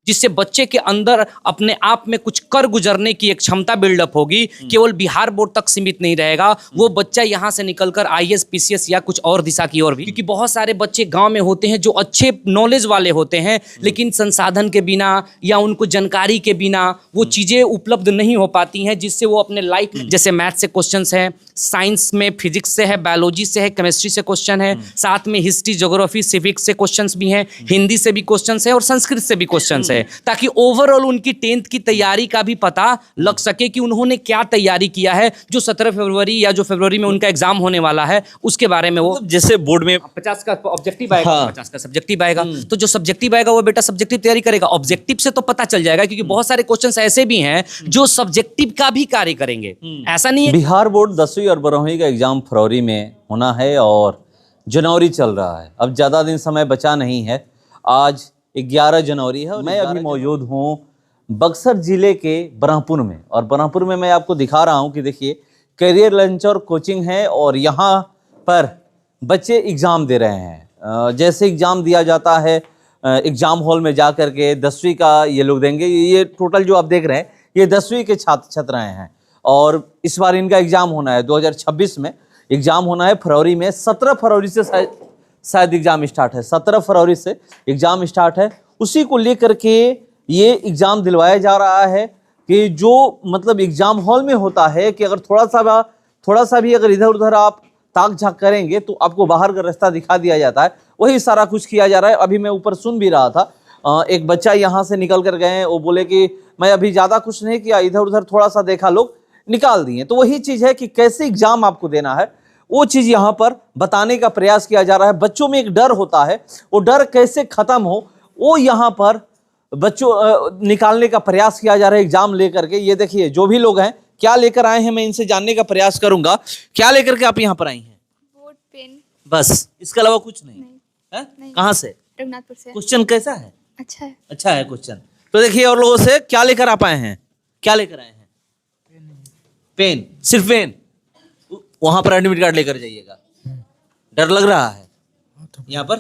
जिससे बच्चे के अंदर अपने आप में कुछ कर गुजरने की एक क्षमता बिल्डअप होगी। केवल बिहार बोर्ड तक सीमित नहीं रहेगा, वो बच्चा यहाँ से निकलकर आईएएस पीसीएस या कुछ और दिशा की ओर भी, क्योंकि बहुत सारे बच्चे गांव में होते हैं जो अच्छे नॉलेज वाले होते हैं, लेकिन संसाधन के बिना या उनको जानकारी के बिना वो चीजें उपलब्ध नहीं हो पाती हैं, जिससे वो अपने लाइफ में, जैसे मैथ से क्वेश्चंस है, साइंस में फिजिक्स से है, बायोलॉजी से है, केमिस्ट्री से क्वेश्चन है, साथ में हिस्ट्री, ज्योग्राफी, सिविक्स से क्वेश्चंस भी हैं, हिंदी से भी क्वेश्चंस है और संस्कृत से भी क्वेश्चंस है, ताकि ओवरऑल उनकी 10th की तैयारी का भी पता लग सके कि उन्होंने क्या तैयारी किया है। जो 17 फरवरी या जो फरवरी में उनका एग्जाम होने वाला है उसके बारे में वो, जैसे बोर्ड में 50 का ऑब्जेक्टिव आएगा, 50 का सब्जेक्टिव आएगा, तो जो सब्जेक्टिव आएगा वो बेटा सब्जेक्टिव तैयारी करेगा। ऑब्जेक्टिव से तो पता चल जाएगा, क्योंकि बहुत सारे क्वेश्चंस ऐसे भी हैं जो सब्जेक्टिव का भी कार्य करेंगे। ऐसा नहीं है। बिहार बोर्ड 10वीं और 12वीं का एग्जाम फरवरी में होना है और जनवरी चल रहा है, अब ज़्यादा दिन समय बचा नहीं है। आज 11 जनवरी है और मैं अभी मौजूद हूँ बक्सर जिले के ब्रह्मपुर में, और ब्रह्मपुर में मैं आपको दिखा रहा हूँ कि देखिए करियर लंच और कोचिंग है और यहाँ पर बच्चे एग्ज़ाम दे रहे हैं। जैसे एग्ज़ाम दिया जाता है एग्ज़ाम हॉल में जा कर के 10वीं का ये लोग देंगे। ये टोटल जो आप देख रहे हैं ये 10वीं के छात्र छात्राएँ हैं और इस बार इनका एग्ज़ाम होना है 2026 में एग्ज़ाम होना है फरवरी में। 17 फरवरी से शायद एग्ज़ाम स्टार्ट है, 17 फरवरी से एग्ज़ाम स्टार्ट है। उसी को लेकर के ये एग्ज़ाम दिलवाया जा रहा है कि जो मतलब एग्ज़ाम हॉल में होता है कि अगर थोड़ा सा भी अगर इधर उधर आप ताक झाँक करेंगे तो आपको बाहर का रास्ता दिखा दिया जाता है, वही सारा कुछ किया जा रहा है। अभी मैं ऊपर सुन भी रहा था, एक बच्चा यहाँ से निकल कर गए, वो बोले कि मैं अभी ज़्यादा कुछ नहीं किया, इधर उधर थोड़ा सा देखा, लोग निकाल दिए। तो वही चीज़ है कि कैसे एग्ज़ाम आपको देना है वो चीज़ यहाँ पर बताने का प्रयास किया जा रहा है। बच्चों में एक डर होता है, वो डर कैसे ख़त्म हो वो यहाँ पर बच्चों निकालने का प्रयास किया जा रहा है एग्ज़ाम लेकर के। ये देखिए जो भी लोग हैं क्या लेकर आए हैं, मैं इनसे जानने का प्रयास करूंगा। क्या लेकर के आप यहाँ पर आई हैं? Board, pen. बस, इसके अलावा कुछ नहीं है? कहाँ से? रघुनाथपुर से। क्वेश्चन कैसा है? अच्छा है। अच्छा है क्वेश्चन। तो देखिए और लोगों से क्या लेकर आप आए हैं? क्या लेकर आए हैं? पेन, सिर्फ पेन। वहां पर एडमिट कार्ड लेकर जाइएगा। डर लग रहा है यहाँ पर?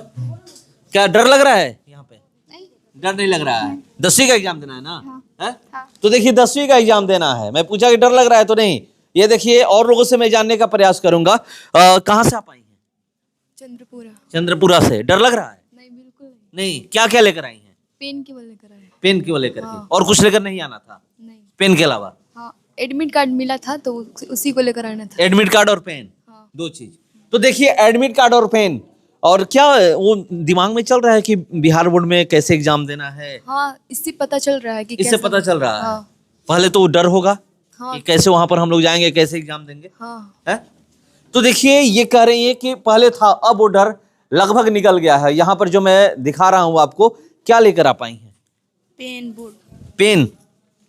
क्या डर लग रहा है यहाँ पे? नहीं, डर नहीं लग रहा है। 10वीं का एग्जाम देना है ना? हाँ। है? हाँ। तो देखिए 10वीं का एग्जाम देना है। मैं पूछा कि डर लग रहा है तो नहीं। ये देखिए और लोगों से मैं जानने का प्रयास करूंगा। कहाँ से आप आई हैं? चंद्रपुरा। चंद्रपुरा से। डर लग रहा है? नहीं, बिल्कुल नहीं। नहीं। क्या क्या लेकर आई हैं? पेन केवल लेकर आए। पेन केवल लेकर के? हाँ। और कुछ लेकर नहीं आना था नहीं। पेन के अलावा? हाँ, एडमिट कार्ड मिला था तो उसी को लेकर आना था। एडमिट कार्ड और पेन, हाँ। दो चीज। तो देखिए एडमिट कार्ड और पेन। और क्या वो दिमाग में चल रहा है कि बिहार बोर्ड में कैसे एग्जाम देना है? हाँ, इससे पता चल रहा है कि इससे कैसा- पता चल रहा है। हाँ। पहले तो डर होगा हाँ। कि कैसे वहां पर हम लोग जाएंगे, कैसे एग्जाम देंगे, हाँ। है? तो देखिए ये कह रही है कि पहले था, अब वो डर लगभग निकल गया है। यहाँ पर जो मैं दिखा रहा हूँ आपको, क्या लेकर आप आई हैं? Pen, board. पेन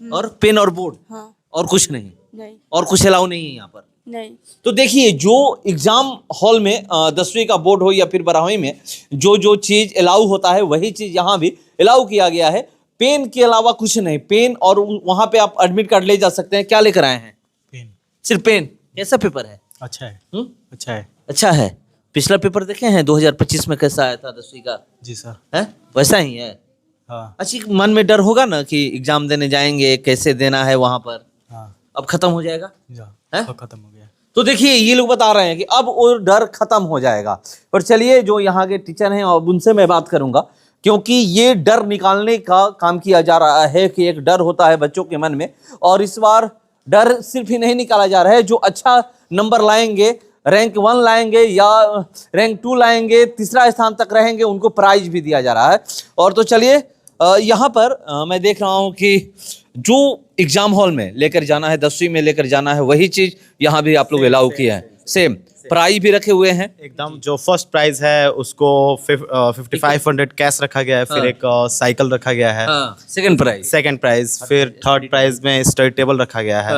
और पेन और बोर्ड। हाँ। और कुछ नहीं? नहीं। और कुछ अलाउ नहीं है यहाँ पर? नहीं। तो देखिए जो एग्जाम हॉल में 10वीं का बोर्ड हो या फिर 12वीं में जो जो चीज अलाउ होता है वही चीज यहाँ भी अलाउ किया गया है। पेन के अलावा कुछ नहीं। पेन और वहां पे आप एडमिट कार्ड ले जा सकते हैं। क्या लेकर आए हैं? पेन। सिर्फ पेन। कैसा पेपर है? अच्छा है। अच्छा है। अच्छा है। पिछला पेपर देखे हैं 2025 में कैसा आया था 10वीं का? जी सर। है वैसा ही है? हाँ। अच्छी मन में डर होगा ना कि एग्जाम देने जाएंगे, कैसे देना है वहां पर। हाँ। अब खत्म हो जाएगा है? अब खत्म हो गया। तो देखिए ये लोग बता रहे हैं कि अब वो डर खत्म हो जाएगा। पर चलिए जो यहाँ के टीचर हैं अब उनसे मैं बात करूंगा, क्योंकि ये डर निकालने का काम किया जा रहा है कि एक डर होता है बच्चों के मन में, और इस बार डर सिर्फ ही नहीं निकाला जा रहा है। जो अच्छा नंबर लाएंगे, रैंक 1 लाएंगे या रैंक 2 लाएंगे, तीसरा स्थान तक रहेंगे, उनको प्राइज भी दिया जा रहा है। और तो चलिए यहाँ पर मैं देख रहा हूँ कि जो एग्जाम हॉल में लेकर जाना है, 10वीं में लेकर जाना है, वही चीज यहाँ भी आप लोग अलाउ किया है। सेम प्राइज भी रखे हुए हैं एकदम। जो फर्स्ट प्राइज है उसको 5500 कैश रखा गया है, फिर एक साइकिल रखा गया है। सेकंड प्राइज, सेकंड प्राइज, फिर थर्ड प्राइज में स्टडी टेबल रखा गया है।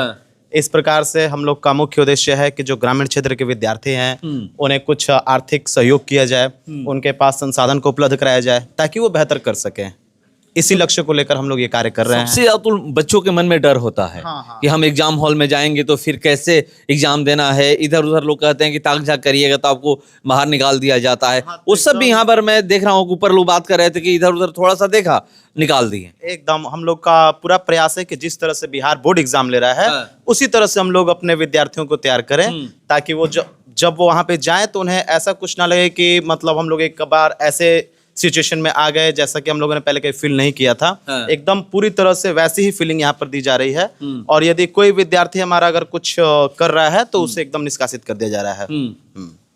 इस प्रकार से हम लोग का मुख्य उद्देश्य है कि जो ग्रामीण क्षेत्र के विद्यार्थी हैं उन्हें कुछ आर्थिक सहयोग किया जाए, उनके पास संसाधन को उपलब्ध कराया जाए ताकि वो बेहतर कर सकें। इसी लक्ष्य को लेकर हम लोग ये कार्य कर रहे हैं। सबसे ज्यादा तो बच्चों के मन में डर होता है कि हम एग्जाम हॉल में जाएंगे तो फिर कैसे एग्जाम देना है, इधर उधर लोग कहते हैं कि ताक झाक करिएगा तो आपको बाहर निकाल दिया जाता है। वो सब भी यहाँ पर मैं देख रहा हूँ, ऊपर लोग बात कर रहे थे कि इधर उधर थोड़ा सा देखा निकाल दिए। एकदम हम लोग का पूरा प्रयास है कि जिस तरह से बिहार बोर्ड एग्जाम ले रहा है उसी तरह से हम लोग अपने विद्यार्थियों को तैयार करें, ताकि वो जब वो वहाँ पे जाएं तो उन्हें ऐसा कुछ ना लगे कि मतलब हम लोग एक बार ऐसे सिचुएशन में आ गए जैसा कि हम लोगों ने पहले कभी फील नहीं किया था। एकदम पूरी तरह से वैसी ही फीलिंग यहाँ पर दी जा रही है। और यदि कोई विद्यार्थी हमारा अगर कुछ कर रहा है तो उसे एकदम निष्कासित कर दिया जा रहा है।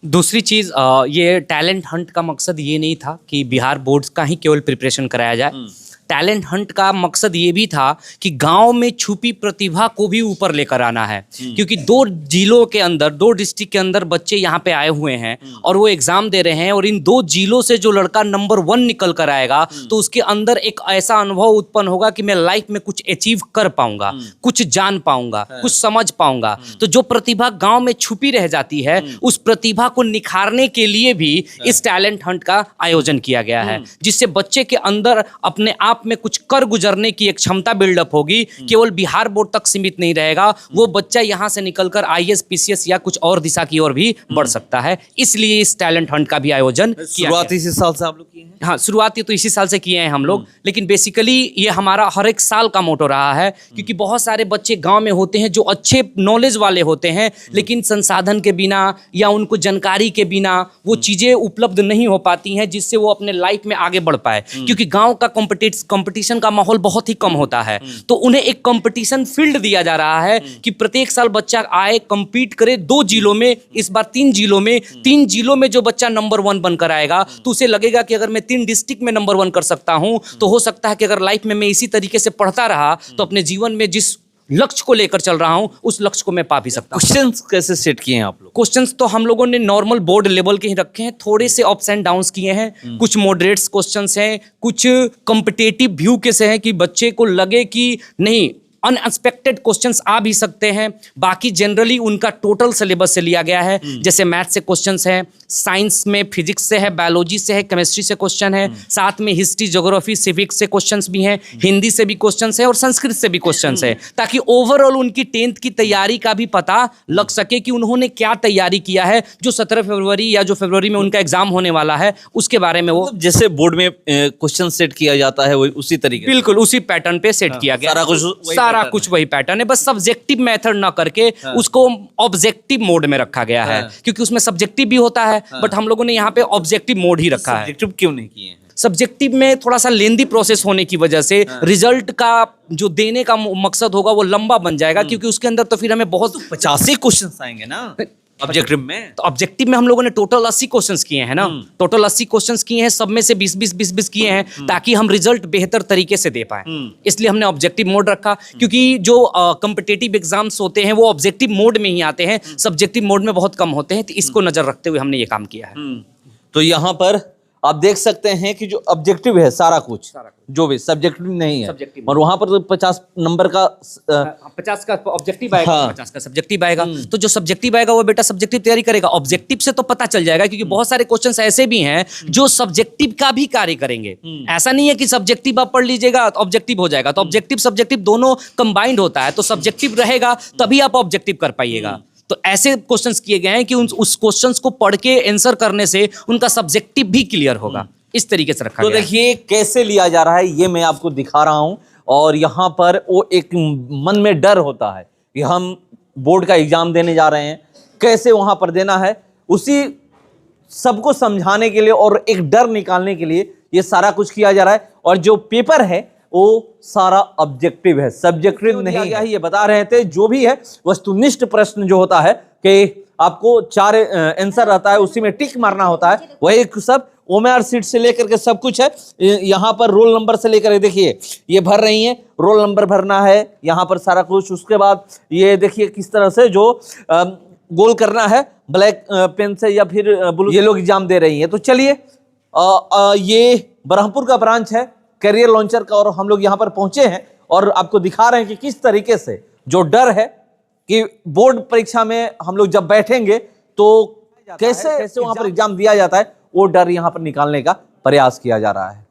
दूसरी चीज, ये टैलेंट हंट का मकसद ये नहीं था कि बिहार बोर्ड का ही केवल प्रिपरेशन कराया जाए। टैलेंट हंट का मकसद ये भी था कि गांव में छुपी प्रतिभा को भी ऊपर लेकर आना है, क्योंकि 2 जिलों के अंदर, 2 डिस्ट्रिक्ट के अंदर बच्चे यहाँ पे आए हुए हैं और वो एग्जाम दे रहे हैं, और इन 2 जिलों से जो लड़का नंबर 1 निकल कर आएगा तो उसके अंदर एक ऐसा अनुभव उत्पन्न होगा कि मैं लाइफ में कुछ अचीव कर पाऊंगा, कुछ जान पाऊंगा, कुछ समझ पाऊंगा। तो जो प्रतिभा गांव में छुपी रह जाती है उस प्रतिभा को निखारने के लिए भी इस टैलेंट हंट का आयोजन किया गया है, जिससे बच्चे के अंदर अपने आप में कुछ कर गुजरने की एक क्षमता बिल्डअप होगी। केवल बिहार बोर्ड तक सीमित नहीं रहेगा, वो बच्चा यहां से निकलकर आईएएस, पीसीएस या कुछ और दिशा की ओर भी बढ़ सकता है। इसलिए इस टैलेंट हंट का भी आयोजन शुरुआत इसी साल से आप लोग किए हैं? हाँ, शुरुआती तो इसी साल से किए हैं हम लोग, लेकिन बेसिकली ये हमारा हर एक साल का मोटो रहा है, क्योंकि बहुत सारे बच्चे गांव में होते हैं जो अच्छे नॉलेज वाले होते हैं, लेकिन संसाधन के बिना या उनको जानकारी के बिना वो चीज़ें उपलब्ध नहीं हो पाती हैं जिससे वो अपने लाइफ में आगे बढ़ पाए। क्योंकि गांव का कंपटीशन का माहौल बहुत ही कम होता है, तो उन्हें एक कंपटीशन फील्ड दिया जा रहा है कि प्रत्येक साल बच्चा आए, compete करे 2 जिलों में, इस बार 3 जिलों में। 3 जिलों में जो बच्चा नंबर 1 बनकर आएगा तो उसे लगेगा कि अगर मैं 3 डिस्ट्रिक्ट में नंबर 1 कर सकता हूं तो हो सकता है कि अगर लाइफ में मैं इसी तरीके से पढ़ता रहा तो अपने जीवन में जिस लक्ष्य को लेकर चल रहा हूं उस लक्ष्य को मैं पा भी सकता हूं। क्वेश्चंस कैसे सेट किए हैं आप लोग? क्वेश्चंस तो हम लोगों ने नॉर्मल बोर्ड लेवल के ही रखे हैं, थोड़े से अप्स एंड डाउन्स किए हैं। कुछ मॉडरेट्स क्वेश्चंस हैं, कुछ कॉम्पिटिटिव व्यू के से हैं कि बच्चे को लगे कि नहीं अनएक्सपेक्टेड क्वेश्चंस आ भी सकते हैं। बाकी जनरली उनका टोटल सिलेबस से लिया गया है, जैसे मैथ से क्वेश्चंस हैं, साइंस में फिजिक्स से है, बायोलॉजी से है, केमिस्ट्री से क्वेश्चन है, साथ में हिस्ट्री, ज्योग्राफी, सिविक्स से क्वेश्चंस भी हैं, हिंदी से भी क्वेश्चंस है और संस्कृत से भी क्वेश्चंस है, ताकि ओवरऑल उनकी 10th की तैयारी का भी पता लग सके कि उन्होंने क्या तैयारी किया है, जो 17 फरवरी या जो फरवरी में उनका एग्जाम होने वाला है उसके बारे में वो जैसे बोर्ड में क्वेश्चन सेट किया जाता है वही उसी तरीके से? बिल्कुल उसी पैटर्न पे सेट किया गया। सारा कुछ वही पैटर्न है, बस सब्जेक्टिव मेथड ना करके उसको ऑब्जेक्टिव मोड में रखा गया है, क्योंकि उसमें सब्जेक्टिव भी होता है बट हम लोगों ने यहाँ पे ऑब्जेक्टिव मोड ही रखा है। सब्जेक्टिव क्यों नहीं किए हैं? सब्जेक्टिव में थोड़ा सा लेंदी प्रोसेस होने की वजह से रिजल्ट का जो देने का मकसद होगा वो लंबा बन जाएगा, क्योंकि उसके अंदर तो फिर हमें बहुत 85 क्वेश्चंस आएंगे ना ऑब्जेक्टिव में। तो ऑब्जेक्टिव में हम लोगों ने टोटल 80 क्वेश्चंस किए हैं ना, टोटल 80 क्वेश्चंस किए हैं, सब में से 20-20 किए हैं ताकि हम रिजल्ट बेहतर तरीके से दे पाए। इसलिए हमने ऑब्जेक्टिव मोड रखा, क्योंकि जो कॉम्पिटिटिव एग्जाम्स होते हैं वो ऑब्जेक्टिव मोड में ही आते हैं, सब्जेक्टिव मोड में बहुत कम होते हैं, तो इसको नजर रखते हुए हमने ये काम किया है। तो यहाँ पर आप देख सकते हैं कि जो ऑब्जेक्टिव है सारा कुछ जो भी सब्जेक्टिव नहीं है, और वहां पर तो 50 नंबर का 50 का ऑब्जेक्टिव आएगा, हाँ। 50 का सब्जेक्टिव आएगा। तो जो सब्जेक्टिव आएगा वो बेटा सब्जेक्टिव तैयारी करेगा, ऑब्जेक्टिव से तो पता चल जाएगा, क्योंकि बहुत सारे क्वेश्चंस ऐसे भी हैं जो सब्जेक्टिव का भी कार्य करेंगे। ऐसा नहीं है कि सब्जेक्टिव आप पढ़ लीजिएगा तो ऑब्जेक्टिव हो जाएगा, तो ऑब्जेक्टिव सब्जेक्टिव दोनों कंबाइंड होता है, तो सब्जेक्टिव रहेगा तभी आप ऑब्जेक्टिव कर पाइएगा। तो ऐसे क्वेश्चंस किए गए हैं कि उस क्वेश्चंस को पढ़ के आंसर करने से उनका सब्जेक्टिव भी क्लियर होगा, इस तरीके से रखा तो गया है। देखिए कैसे लिया जा रहा है ये मैं आपको दिखा रहा हूं, और यहाँ पर वो एक मन में डर होता है कि हम बोर्ड का एग्जाम देने जा रहे हैं, कैसे वहां पर देना है, उसी सबको समझाने के लिए और एक डर निकालने के लिए ये सारा कुछ किया जा रहा है। और जो पेपर है वो सारा ऑब्जेक्टिव है, सब्जेक्टिव नहीं है। ये बता रहे थे जो भी है वस्तुनिष्ठ प्रश्न जो होता है कि आपको 4 आंसर रहता है, उसी में टिक मारना होता है, वही सब ओमेआर सीट से लेकर के सब कुछ है। यहाँ पर रोल नंबर से लेकर देखिए ये भर रही है, रोल नंबर भरना है यहाँ पर सारा कुछ। उसके बाद ये देखिए किस तरह से जो गोल करना है ब्लैक पेन से या फिर ब्लू, ये लोग एग्जाम दे रही हैं। तो चलिए ये बरहमपुर का ब्रांच है करियर लॉन्चर का, और हम लोग यहाँ पर पहुंचे हैं और आपको दिखा रहे हैं कि किस तरीके से जो डर है कि बोर्ड परीक्षा में हम लोग जब बैठेंगे तो कैसे वहां पर एग्जाम दिया जाता है, वो डर यहाँ पर निकालने का प्रयास किया जा रहा है।